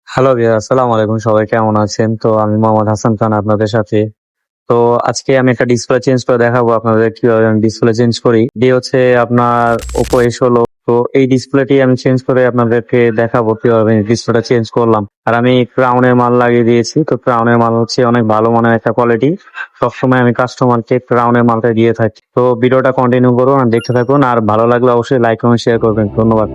Hello ভাইয়া, আসসালামু আলাইকুম। সবাই কেমন আছেন? তো আমি মোহাম্মদ হাসান খান আপনাদের সাথে। তো আজকে আমি একটা ডিসপ্লে চেঞ্জ করে দেখাবো আপনাদের কিভাবে আমি ডিসপ্লে চেঞ্জ করি। এটি হচ্ছে আপনার Oppo A16। তো এই ডিসপ্লেটি আমি চেঞ্জ করে আপনাদেরকে দেখাবো কিভাবে ডিসপ্লেটা চেঞ্জ করলাম। আর আমি ক্রাউনের মাল লাগিয়ে দিয়েছি। তো ক্রাউনের মাল হচ্ছে অনেক ভালো মানের একটা কোয়ালিটি। সবসময় আমি কাস্টমারকে ক্রাউনের মালটা দিয়ে থাকি। তো ভিডিওটা কন্টিনিউ করুন আর দেখতে থাকুন। আর ভালো লাগলে অবশ্যই লাইক কমেন্ট শেয়ার করবেন। ধন্যবাদ।